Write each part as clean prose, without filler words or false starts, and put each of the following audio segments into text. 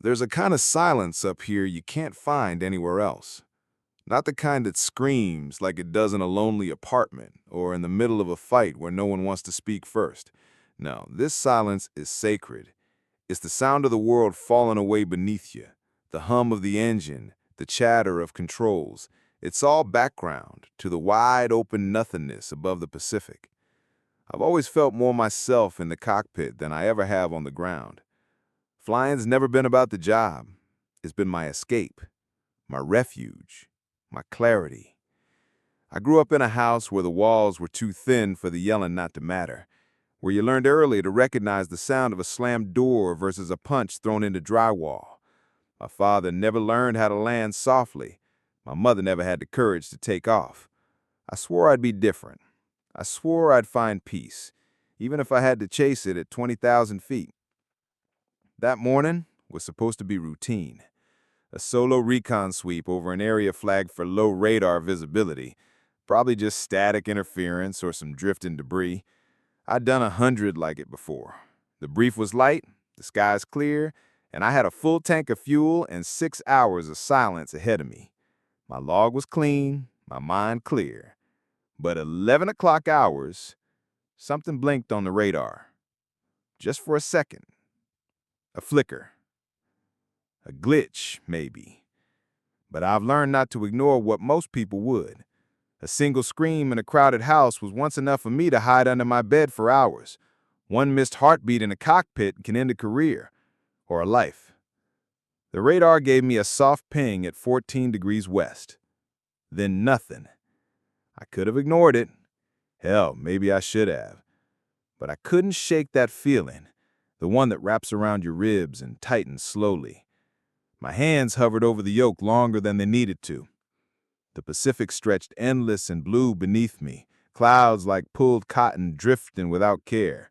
There's a kind of silence up here you can't find anywhere else. Not the kind that screams like it does in a lonely apartment or in the middle of a fight where no one wants to speak first. No, this silence is sacred. It's the sound of the world falling away beneath you, the hum of the engine, the chatter of controls. It's all background to the wide open nothingness above the Pacific. I've always felt more myself in the cockpit than I ever have on the ground. Flying's never been about the job. It's been my escape, my refuge, my clarity. I grew up in a house where the walls were too thin for the yelling not to matter, where you learned early to recognize the sound of a slammed door versus a punch thrown into drywall. My father never learned how to land softly. My mother never had the courage to take off. I swore I'd be different. I swore I'd find peace, even if I had to chase it at 20,000 feet. That morning was supposed to be routine. A solo recon sweep over an area flagged for low radar visibility, probably just static interference or some drifting debris. I'd done 100 like it before. The brief was light, the skies clear, and I had a full tank of fuel and 6 hours of silence ahead of me. My log was clean, my mind clear. But 11 o'clock hours, something blinked on the radar. Just for a second. A flicker. A glitch, maybe. But I've learned not to ignore what most people would. A single scream in a crowded house was once enough for me to hide under my bed for hours. One missed heartbeat in a cockpit can end a career, or a life. The radar gave me a soft ping at 14 degrees west. Then nothing. I could have ignored it. Hell, maybe I should have. But I couldn't shake that feeling, the one that wraps around your ribs and tightens slowly. My hands hovered over the yoke longer than they needed to. The Pacific stretched endless and blue beneath me, clouds like pulled cotton drifting without care.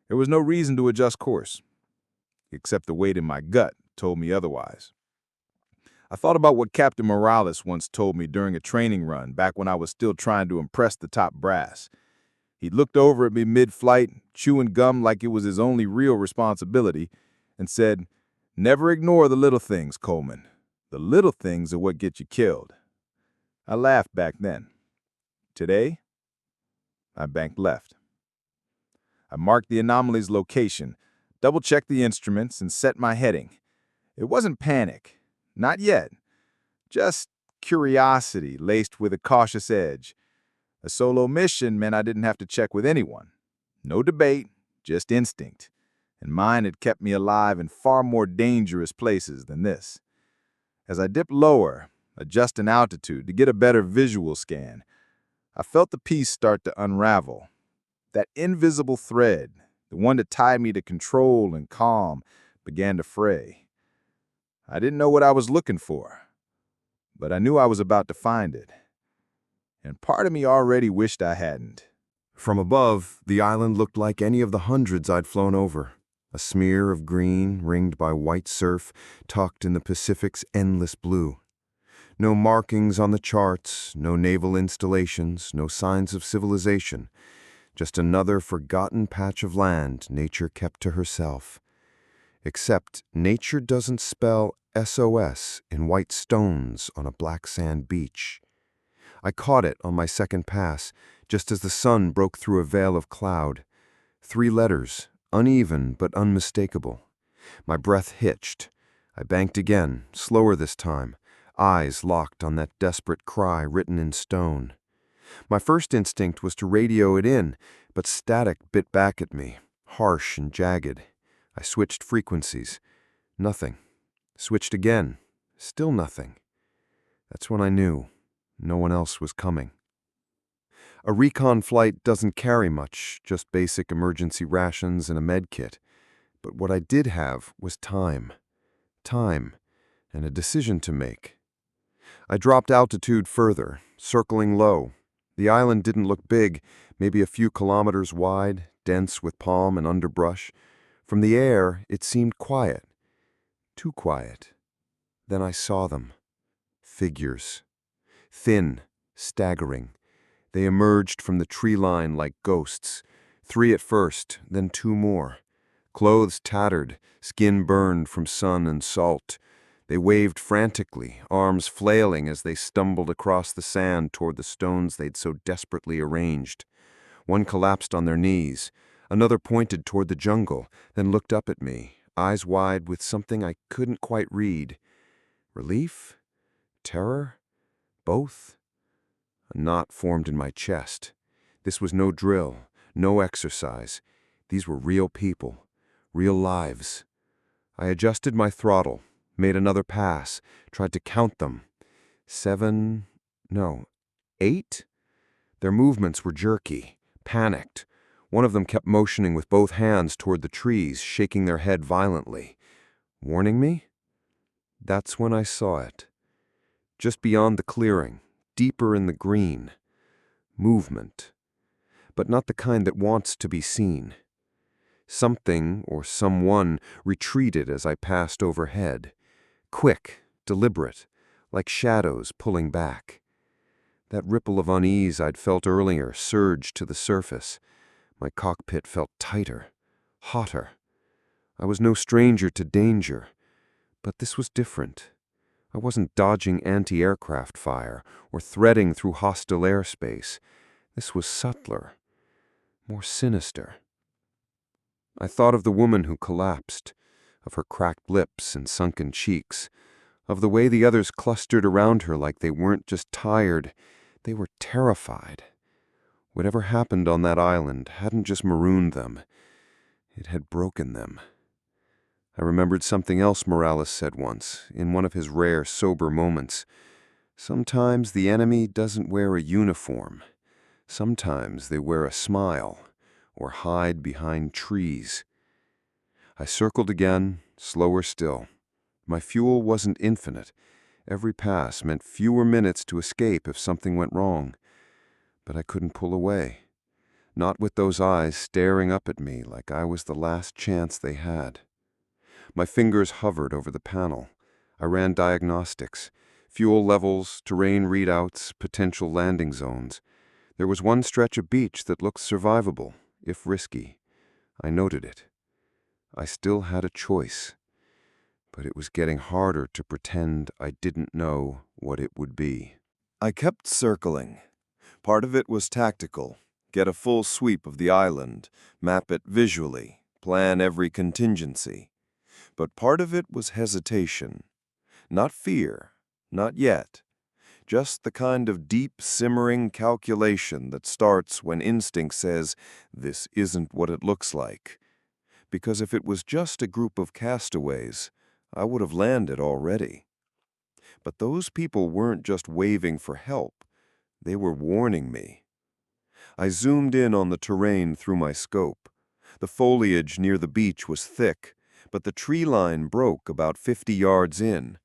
There was no reason to adjust course, except the weight in my gut told me otherwise. I thought about what Captain Morales once told me during a training run back when I was still trying to impress the top brass. He looked over at me mid-flight, chewing gum like it was his only real responsibility, and said, "Never ignore the little things, Coleman. The little things are what get you killed." I laughed back then. Today, I banked left. I marked the anomaly's location, double-checked the instruments, and set my heading. It wasn't panic. Not yet. Just curiosity laced with a cautious edge. A solo mission meant I didn't have to check with anyone. No debate, just instinct. And mine had kept me alive in far more dangerous places than this. As I dipped lower, adjusting altitude to get a better visual scan, I felt the piece start to unravel. That invisible thread, the one that tied me to control and calm, began to fray. I didn't know what I was looking for, but I knew I was about to find it. And part of me already wished I hadn't. From above, the island looked like any of the hundreds I'd flown over. A smear of green, ringed by white surf, tucked in the Pacific's endless blue. No markings on the charts, no naval installations, no signs of civilization. Just another forgotten patch of land nature kept to herself. Except nature doesn't spell SOS in white stones on a black sand beach. I caught it on my second pass, just as the sun broke through a veil of cloud. 3 letters, uneven but unmistakable. My breath hitched. I banked again, slower this time, eyes locked on that desperate cry written in stone. My first instinct was to radio it in, but static bit back at me, harsh and jagged. I switched frequencies. Nothing. Switched again. Still nothing. That's when I knew no one else was coming. A recon flight doesn't carry much, just basic emergency rations and a med kit. But what I did have was time. Time, and a decision to make. I dropped altitude further, circling low. The island didn't look big, maybe a few kilometers wide, dense with palm and underbrush. From the air, it seemed quiet. Too quiet. Then I saw them. Figures. Thin, staggering. They emerged from the tree line like ghosts. 3 at first, then 2 more. clothes tattered, skin burned from sun and salt. They waved frantically, arms flailing as they stumbled across the sand toward the stones they'd so desperately arranged. One collapsed on their knees. Another pointed toward the jungle, then looked up at me, eyes wide with something I couldn't quite read. Relief? Terror? Both? A knot formed in my chest. This was no drill, no exercise. These were real people, real lives. I adjusted my throttle, made another pass, tried to count them. 7, no, 8? Their movements were jerky, panicked. One of them kept motioning with both hands toward the trees, shaking their head violently. Warning me? That's when I saw it. Just beyond the clearing, deeper in the green. Movement. But not the kind that wants to be seen. Something or someone retreated as I passed overhead. Quick, deliberate, like shadows pulling back. That ripple of unease I'd felt earlier surged to the surface. My cockpit felt tighter, hotter. I was no stranger to danger, but this was different. I wasn't dodging anti-aircraft fire or threading through hostile airspace. This was subtler, more sinister. I thought of the woman who collapsed, of her cracked lips and sunken cheeks, of the way the others clustered around her like they weren't just tired, they were terrified. Whatever happened on that island hadn't just marooned them, it had broken them. I remembered something else Morales said once, in one of his rare, sober moments. Sometimes the enemy doesn't wear a uniform. Sometimes they wear a smile, or hide behind trees. I circled again, slower still. My fuel wasn't infinite. Every pass meant fewer minutes to escape if something went wrong. But I couldn't pull away. Not with those eyes staring up at me like I was the last chance they had. My fingers hovered over the panel. I ran diagnostics, fuel levels, terrain readouts, potential landing zones. There was one stretch of beach that looked survivable, if risky. I noted it. I still had a choice, but it was getting harder to pretend I didn't know what it would be. I kept circling. Part of it was tactical. Get a full sweep of the island, map it visually, plan every contingency. But part of it was hesitation. Not fear, not yet. Just the kind of deep, simmering calculation that starts when instinct says, this isn't what it looks like. Because if it was just a group of castaways, I would have landed already. But those people weren't just waving for help. They were warning me. I zoomed in on the terrain through my scope. The foliage near the beach was thick, but the tree line broke about 50 yards in.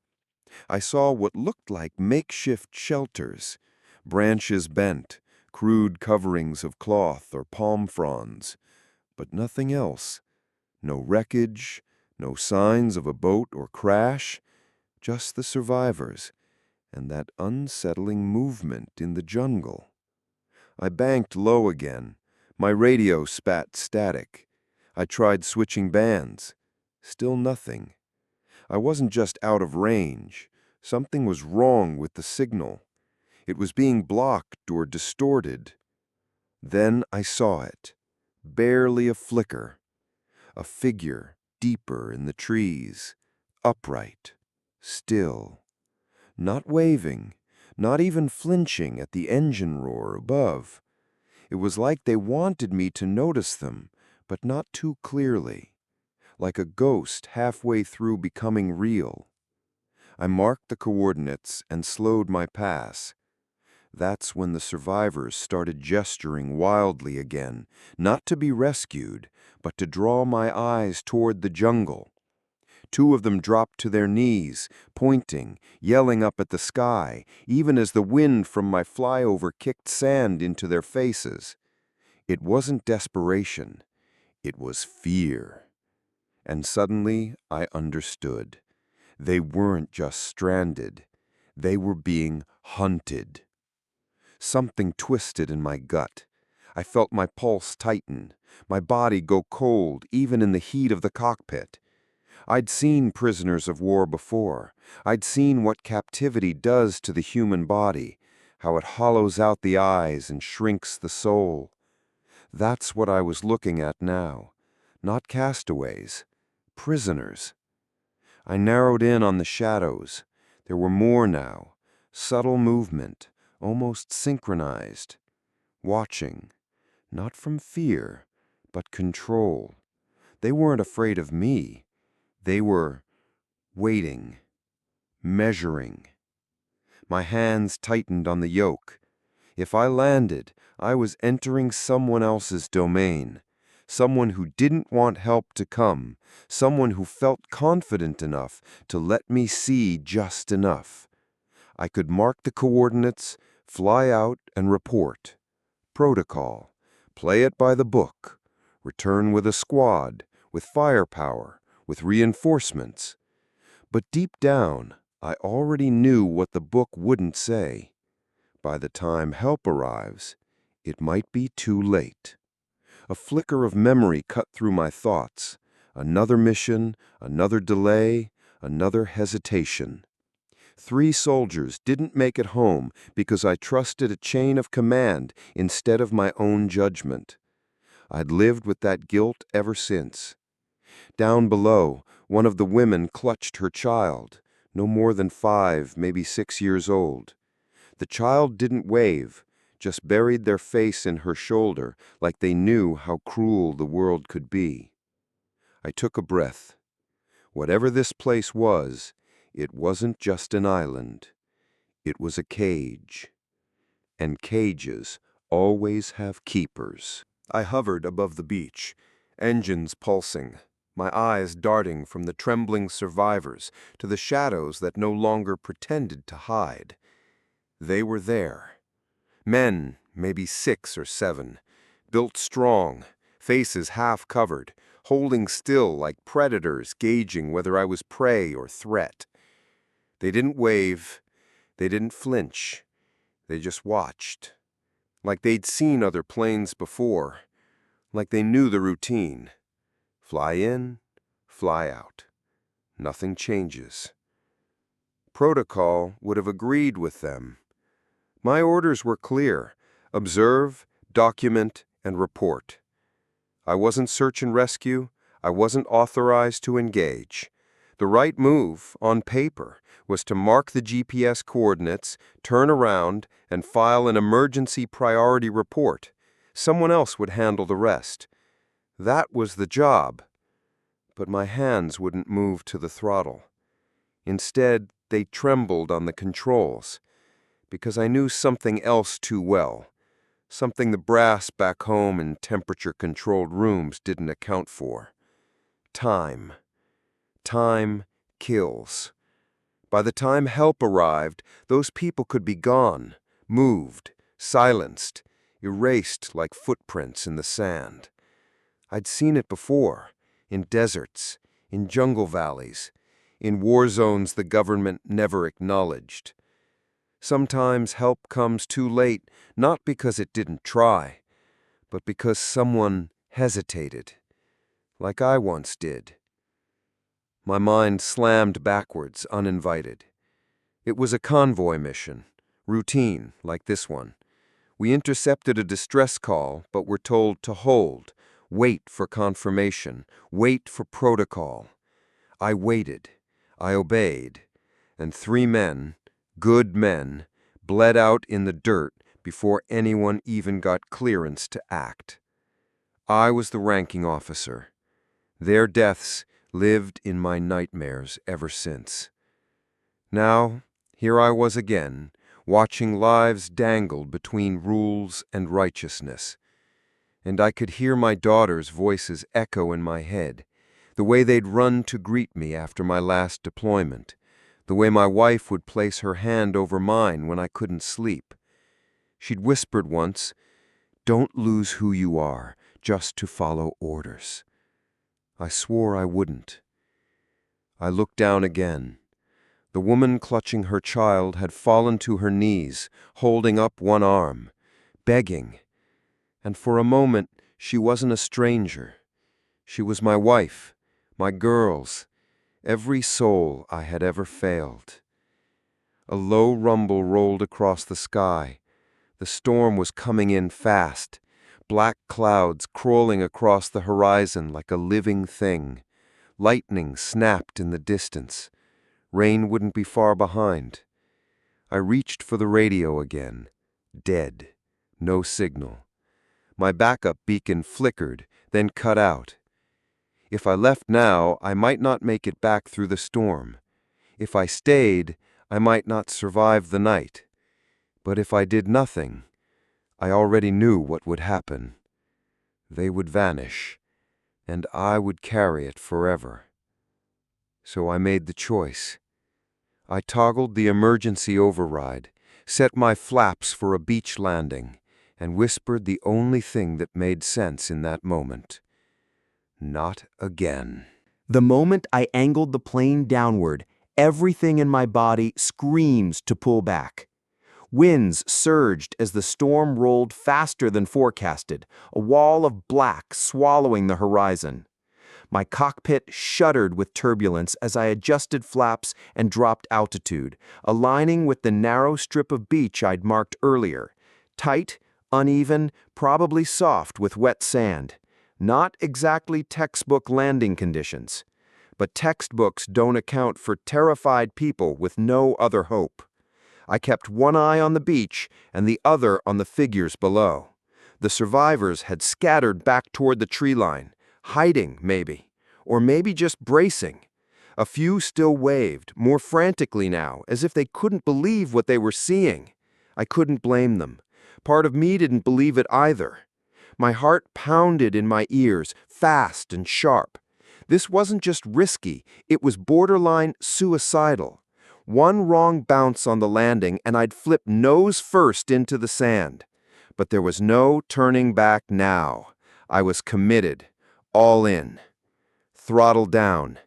I saw what looked like makeshift shelters, branches bent, crude coverings of cloth or palm fronds, but nothing else. No wreckage, no signs of a boat or crash, just the survivors and that unsettling movement in the jungle. I banked low again. My radio spat static. I tried switching bands. Still nothing. I wasn't just out of range. Something was wrong with the signal. It was being blocked or distorted. Then I saw it. Barely a flicker. A figure deeper in the trees. Upright. Still. Not waving. Not even flinching at the engine roar above. It was like they wanted me to notice them, but not too clearly. Like a ghost halfway through becoming real. I marked the coordinates and slowed my pass. That's when the survivors started gesturing wildly again, not to be rescued, but to draw my eyes toward the jungle. 2 of them dropped to their knees, pointing, yelling up at the sky, even as the wind from my flyover kicked sand into their faces. It wasn't desperation. It was fear. And suddenly I understood. They weren't just stranded. They were being hunted. Something twisted in my gut. I felt my pulse tighten, my body go cold even in the heat of the cockpit. I'd seen prisoners of war before. I'd seen what captivity does to the human body, how it hollows out the eyes and shrinks the soul. That's what I was looking at now. Not castaways, prisoners. I narrowed in on the shadows. There were more now, subtle movement, almost synchronized. Watching, not from fear, but control. They weren't afraid of me. They were waiting, measuring. My hands tightened on the yoke. If I landed, I was entering someone else's domain. Someone who didn't want help to come. Someone who felt confident enough to let me see just enough. I could mark the coordinates, fly out and report. Protocol. Play it by the book. Return with a squad, with firepower, with reinforcements. But deep down, I already knew what the book wouldn't say. By the time help arrives, it might be too late. A flicker of memory cut through my thoughts. Another mission, another delay, another hesitation. 3 soldiers didn't make it home because I trusted a chain of command instead of my own judgment. I'd lived with that guilt ever since. Down below, one of the women clutched her child, no more than 5, maybe 6 years old. The child didn't wave, just buried their face in her shoulder like they knew how cruel the world could be. I took a breath. Whatever this place was, it wasn't just an island. It was a cage. And cages always have keepers. I hovered above the beach, engines pulsing, my eyes darting from the trembling survivors to the shadows that no longer pretended to hide. They were there. Men, maybe 6 or 7, built strong, faces half covered, holding still like predators gauging whether I was prey or threat. They didn't wave, they didn't flinch, they just watched. Like they'd seen other planes before, like they knew the routine. Fly in, fly out. Nothing changes. Protocol would have agreed with them. My orders were clear: observe, document, and report. I wasn't search and rescue. I wasn't authorized to engage. The right move, on paper, was to mark the GPS coordinates, turn around, and file an emergency priority report. Someone else would handle the rest. That was the job. But my hands wouldn't move to the throttle. Instead, they trembled on the controls, because I knew something else too well, something the brass back home in temperature-controlled rooms didn't account for. Time. Time kills. By the time help arrived, those people could be gone, moved, silenced, erased like footprints in the sand. I'd seen it before, in deserts, in jungle valleys, in war zones the government never acknowledged. Sometimes help comes too late, not because it didn't try, but because someone hesitated, like I once did. My mind slammed backwards, uninvited. It was a convoy mission, routine, like this one. We intercepted a distress call, but were told to hold, wait for confirmation, wait for protocol. I waited, I obeyed, and 3 men, good men, bled out in the dirt before anyone even got clearance to act. I was the ranking officer. Their deaths lived in my nightmares ever since. Now, here I was again, watching lives dangled between rules and righteousness. And I could hear my daughters' voices echo in my head, the way they'd run to greet me after my last deployment, the way my wife would place her hand over mine when I couldn't sleep. She'd whispered once, "Don't lose who you are, just to follow orders." I swore I wouldn't. I looked down again. The woman clutching her child had fallen to her knees, holding up one arm, begging. And for a moment, she wasn't a stranger. She was my wife, my girls, every soul I had ever failed. A low rumble rolled across the sky. The storm was coming in fast, black clouds crawling across the horizon like a living thing. Lightning snapped in the distance. Rain wouldn't be far behind. I reached for the radio again. Dead. No signal. My backup beacon flickered, then cut out. If I left now, I might not make it back through the storm. If I stayed, I might not survive the night. But if I did nothing, I already knew what would happen. They would vanish, and I would carry it forever. So I made the choice. I toggled the emergency override, set my flaps for a beach landing, and whispered the only thing that made sense in that moment. Not again. The moment I angled the plane downward, everything in my body screams to pull back. Winds surged as the storm rolled faster than forecasted, a wall of black swallowing the horizon. My cockpit shuddered with turbulence as I adjusted flaps and dropped altitude, aligning with the narrow strip of beach I'd marked earlier. Tight, uneven, probably soft with wet sand. Not exactly textbook landing conditions. But textbooks don't account for terrified people with no other hope. I kept one eye on the beach and the other on the figures below. The survivors had scattered back toward the tree line, hiding maybe, or maybe just bracing. A few still waved, more frantically now, as if they couldn't believe what they were seeing. I couldn't blame them. Part of me didn't believe it either. My heart pounded in my ears, fast and sharp. This wasn't just risky, it was borderline suicidal. One wrong bounce on the landing and I'd flip nose first into the sand. But there was no turning back now. I was committed, all in. Throttle down,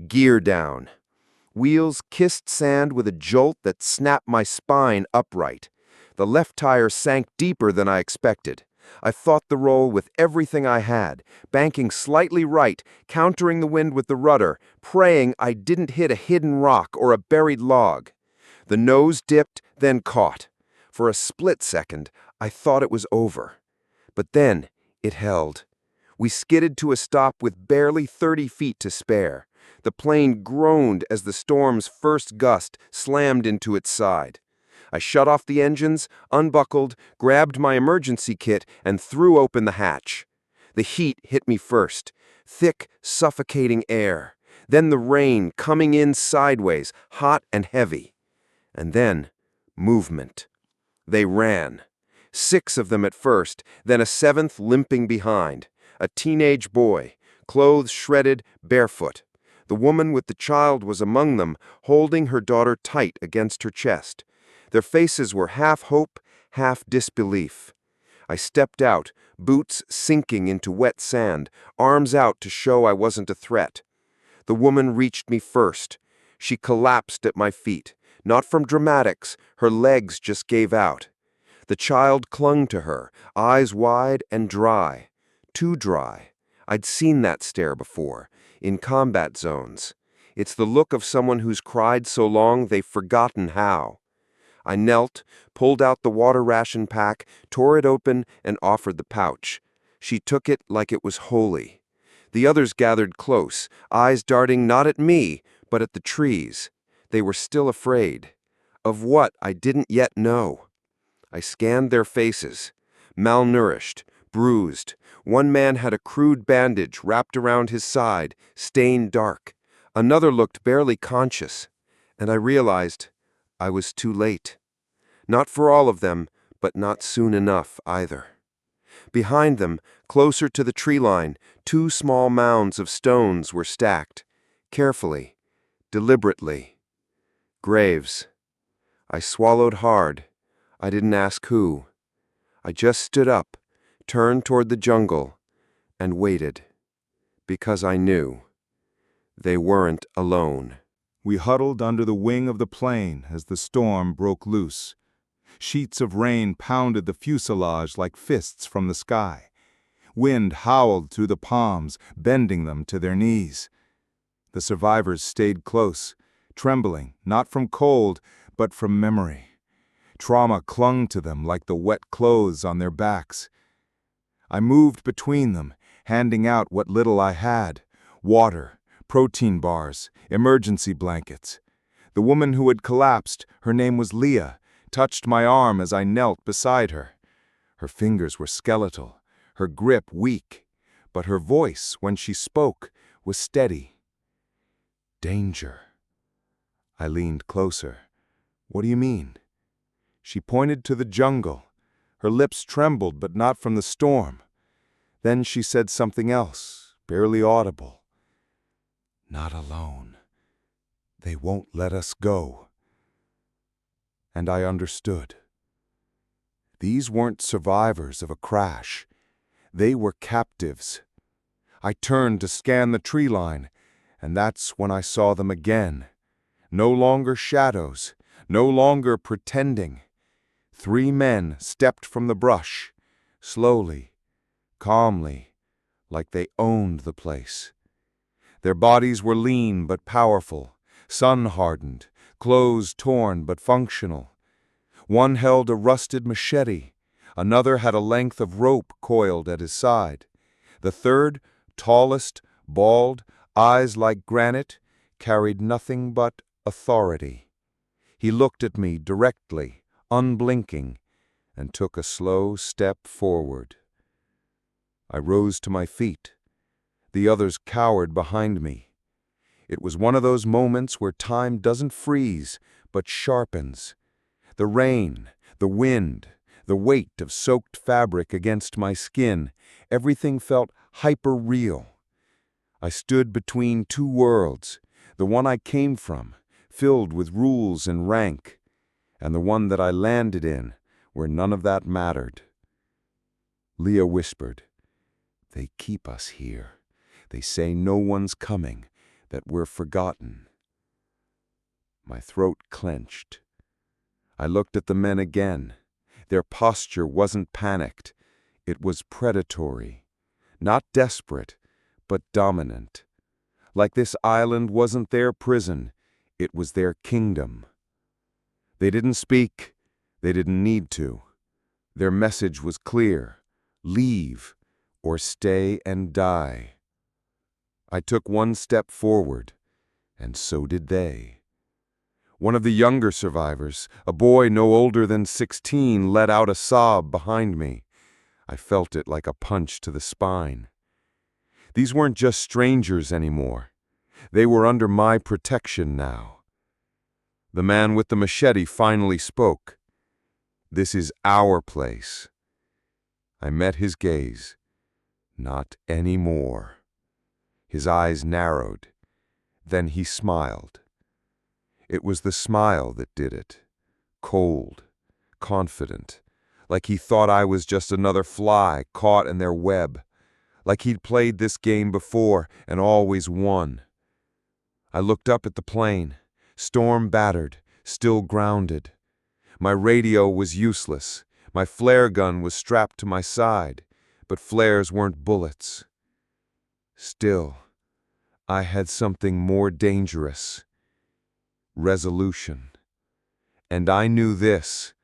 gear down. Wheels kissed sand with a jolt that snapped my spine upright. The left tire sank deeper than I expected. I fought the roll with everything I had, banking slightly right, countering the wind with the rudder, praying I didn't hit a hidden rock or a buried log. The nose dipped, then caught. For a split second, I thought it was over. But then, it held. We skidded to a stop with barely 30 feet to spare. The plane groaned as the storm's first gust slammed into its side. I shut off the engines, unbuckled, grabbed my emergency kit, and threw open the hatch. The heat hit me first, thick, suffocating air. Then the rain coming in sideways, hot and heavy. And then, movement. They ran. 6 of them at first, then a 7th limping behind. A teenage boy, clothes shredded, barefoot. The woman with the child was among them, holding her daughter tight against her chest. Their faces were half hope, half disbelief. I stepped out, boots sinking into wet sand, arms out to show I wasn't a threat. The woman reached me first. She collapsed at my feet. Not from dramatics, her legs just gave out. The child clung to her, eyes wide and dry. Too dry. I'd seen that stare before, in combat zones. It's the look of someone who's cried so long they've forgotten how. I knelt, pulled out the water ration pack, tore it open, and offered the pouch. She took it like it was holy. The others gathered close, eyes darting not at me, but at the trees. They were still afraid. Of what I didn't yet know. I scanned their faces. Malnourished, bruised. One man had a crude bandage wrapped around his side, stained dark. Another looked barely conscious. And I realized I was too late. Not for all of them, but not soon enough either. Behind them, closer to the tree line, 2 small mounds of stones were stacked. Carefully, deliberately. Graves. I swallowed hard. I didn't ask who. I just stood up, turned toward the jungle, and waited. Because I knew. They weren't alone. We huddled under the wing of the plane as the storm broke loose. Sheets of rain pounded the fuselage like fists from the sky. Wind howled through the palms, bending them to their knees. The survivors stayed close, trembling, not from cold, but from memory. Trauma clung to them like the wet clothes on their backs. I moved between them, handing out what little I had: water, protein bars, emergency blankets. The woman who had collapsed, her name was Leah, touched my arm as I knelt beside her. Her fingers were skeletal, her grip weak, but her voice, when she spoke, was steady. Danger. I leaned closer. What do you mean? She pointed to the jungle. Her lips trembled, but not from the storm. Then she said something else, barely audible. Not alone. They won't let us go. And I understood. These weren't survivors of a crash. They were captives. I turned to scan the tree line, and that's when I saw them again. No longer shadows, no longer pretending. 3 men stepped from the brush, slowly, calmly, like they owned the place. Their bodies were lean but powerful, sun-hardened, clothes torn but functional. One held a rusted machete, another had a length of rope coiled at his side. The third, tallest, bald, eyes like granite, carried nothing but authority. He looked at me directly, unblinking, and took a slow step forward. I rose to my feet. The others cowered behind me. It was one of those moments where time doesn't freeze, but sharpens. The rain, the wind, the weight of soaked fabric against my skin, everything felt hyper-real. I stood between 2 worlds, the one I came from, filled with rules and rank, and the one that I landed in, where none of that mattered. Leah whispered, "They keep us here. They say no one's coming, that we're forgotten." My throat clenched. I looked at the men again. Their posture wasn't panicked. It was predatory. Not desperate, but dominant. Like this island wasn't their prison, it was their kingdom. They didn't speak. They didn't need to. Their message was clear: leave, or stay and die. I took 1 step forward, and so did they. One of the younger survivors, a boy no older than 16, let out a sob behind me. I felt it like a punch to the spine. These weren't just strangers anymore. They were under my protection now. The man with the machete finally spoke. "This is our place." I met his gaze. Not anymore. His eyes narrowed. Then he smiled. It was the smile that did it. Cold, confident, like he thought I was just another fly caught in their web, like he'd played this game before and always won. I looked up at the plane, storm-battered, still grounded. My radio was useless. My flare gun was strapped to my side, but flares weren't bullets. Still, I had something more dangerous: resolution. And I knew this: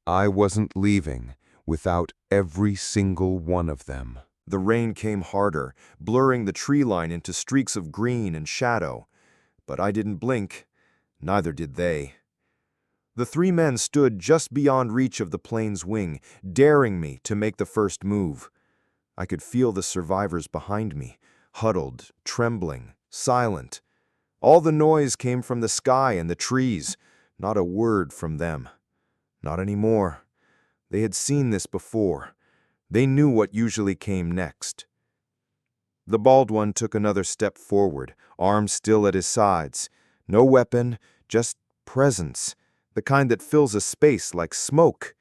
I wasn't leaving without every single one of them. The rain came harder, blurring the tree line into streaks of green and shadow. But I didn't blink. Neither did they. The 3 men stood just beyond reach of the plane's wing, daring me to make the first move. I could feel the survivors behind me, huddled, trembling, silent. All the noise came from the sky and the trees, not a word from them. Not anymore. They had seen this before. They knew what usually came next. The bald one took another step forward, arms still at his sides. No weapon, just presence, the kind that fills a space like smoke.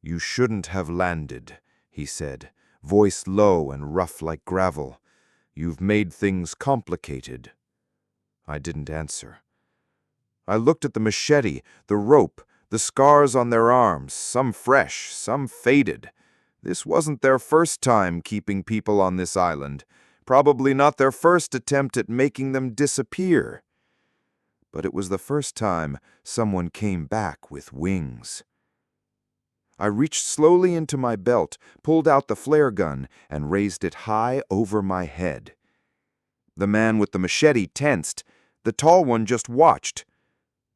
"You shouldn't have landed," he said, voice low and rough like gravel. "You've made things complicated." I didn't answer. I looked at the machete, the rope, the The scars on their arms, some fresh, some faded. This wasn't their first time keeping people on this island. Probably not their first attempt at making them disappear. But it was the first time someone came back with wings. I reached slowly into my belt, pulled out the flare gun, and raised it high over my head. The man with the machete tensed. The tall one just watched.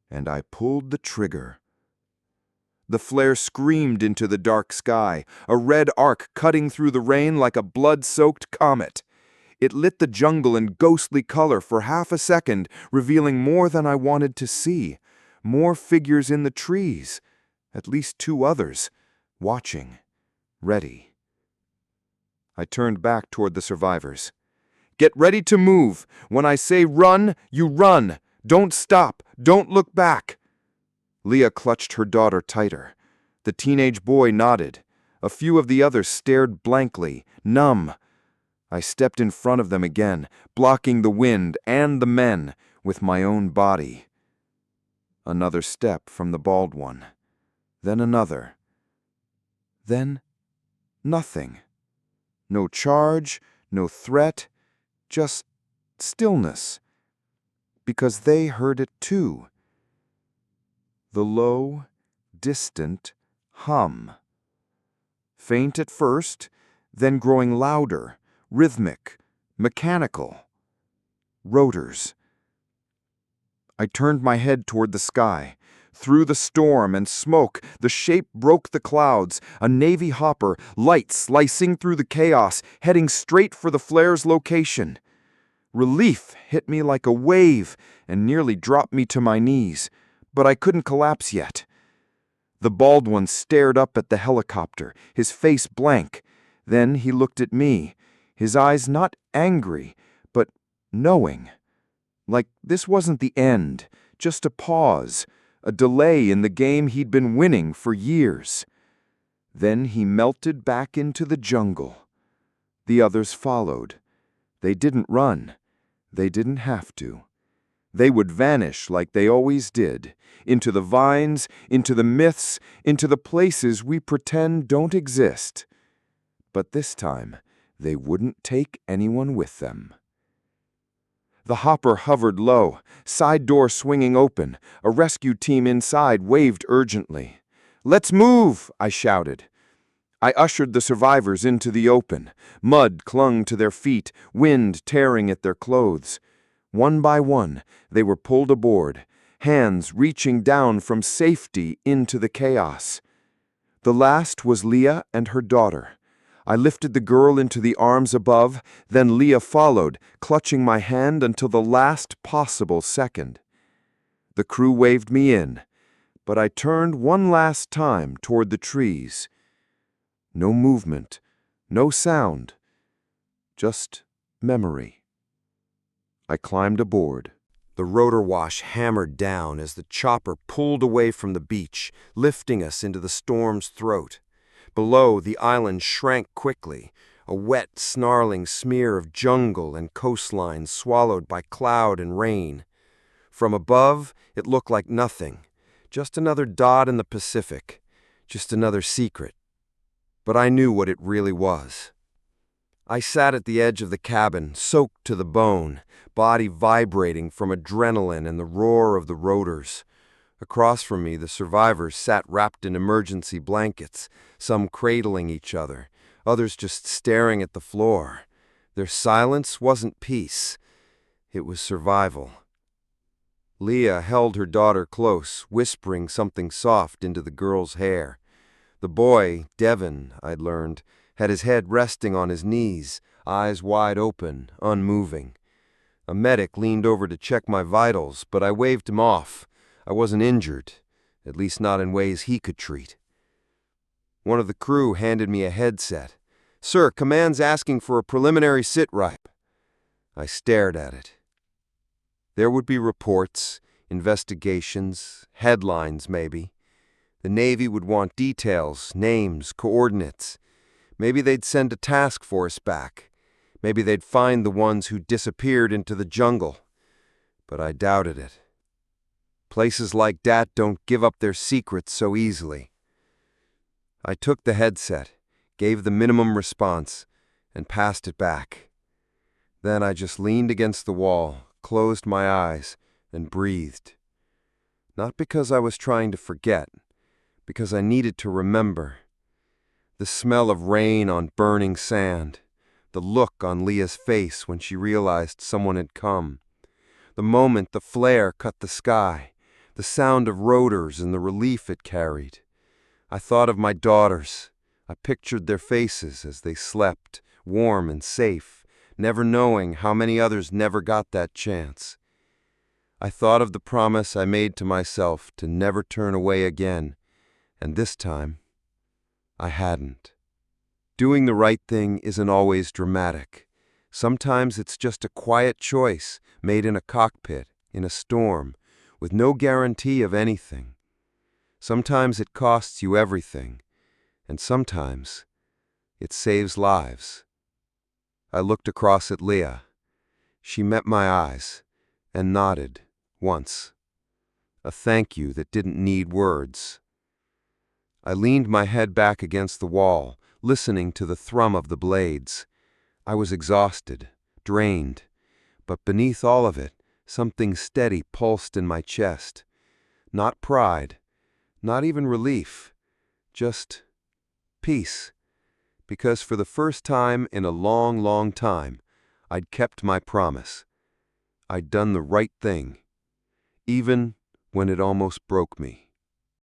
And I pulled the trigger. The flare screamed into the dark sky, a red arc cutting through the rain like a blood-soaked comet. It lit the jungle in ghostly color for half a second, revealing more than I wanted to see. More figures in the trees. At least 2 others, watching, ready. I turned back toward the survivors. Get ready to move. When I say run, you run. Don't stop. Don't look back. Leah clutched her daughter tighter. The teenage boy nodded. A few of the others stared blankly, numb. I stepped in front of them again, blocking the wind and the men with my own body. Another step from the bald one. Then another. Then nothing. No charge, no threat, just stillness. Because they heard it too. The low, distant hum. Faint at first, then growing louder, rhythmic, mechanical. Rotors. I turned my head toward the sky. Through the storm and smoke, the shape broke the clouds, a Navy hopper, light slicing through the chaos, heading straight for the flare's location. Relief hit me like a wave and nearly dropped me to my knees, but I couldn't collapse yet. The bald one stared up at the helicopter, his face blank. Then he looked at me, his eyes not angry, but knowing. Like this wasn't the end, just a pause, a delay in the game he'd been winning for years. Then he melted back into the jungle. The others followed. They didn't run. They didn't have to. They would vanish like they always did, into the vines, into the myths, into the places we pretend don't exist. But this time, they wouldn't take anyone with them. The hopper hovered low, side door swinging open. A rescue team inside waved urgently. "Let's move!" I shouted. I ushered the survivors into the open. Mud clung to their feet, wind tearing at their clothes. One by one, they were pulled aboard, hands reaching down from safety into the chaos. The last was Leah and her daughter. I lifted the girl into the arms above, then Leah followed, clutching my hand until the last possible second. The crew waved me in, but I turned one last time toward the trees. No movement, no sound, just memory. I climbed aboard. The rotor wash hammered down as the chopper pulled away from the beach, lifting us into the storm's throat. Below, the island shrank quickly, a wet, snarling smear of jungle and coastline swallowed by cloud and rain. From above, it looked like nothing, just another dot in the Pacific, just another secret. But I knew what it really was. I sat at the edge of the cabin, soaked to the bone, body vibrating from adrenaline and the roar of the rotors. Across from me, the survivors sat wrapped in emergency blankets, some cradling each other, others just staring at the floor. Their silence wasn't peace. It was survival. Leah held her daughter close, whispering something soft into the girl's hair. The boy, Devin, I'd learned, had his head resting on his knees, eyes wide open, unmoving. A medic leaned over to check my vitals, but I waved him off. I wasn't injured, at least not in ways he could treat. One of the crew handed me a headset. "Sir, command's asking for a preliminary sit-rep." I stared at it. There would be reports, investigations, headlines maybe. The Navy would want details, names, coordinates. Maybe they'd send a task force back. Maybe they'd find the ones who disappeared into the jungle. But I doubted it. Places like that don't give up their secrets so easily. I took the headset, gave the minimum response, and passed it back. Then I just leaned against the wall, closed my eyes, and breathed. Not because I was trying to forget, because I needed to remember. The smell of rain on burning sand, the look on Leah's face when she realized someone had come, the moment the flare cut the sky, the sound of rotors and the relief it carried. I thought of my daughters. I pictured their faces as they slept, warm and safe, never knowing how many others never got that chance. I thought of the promise I made to myself to never turn away again, and this time, I hadn't. Doing the right thing isn't always dramatic. Sometimes it's just a quiet choice made in a cockpit, in a storm, with no guarantee of anything. Sometimes it costs you everything, and sometimes it saves lives. I looked across at Leah. She met my eyes and nodded once. A thank you that didn't need words. I leaned my head back against the wall, listening to the thrum of the blades. I was exhausted, drained, but beneath all of it, something steady pulsed in my chest. Not pride, not even relief, just peace. Because for the first time in a long, long time, I'd kept my promise. I'd done the right thing, even when it almost broke me.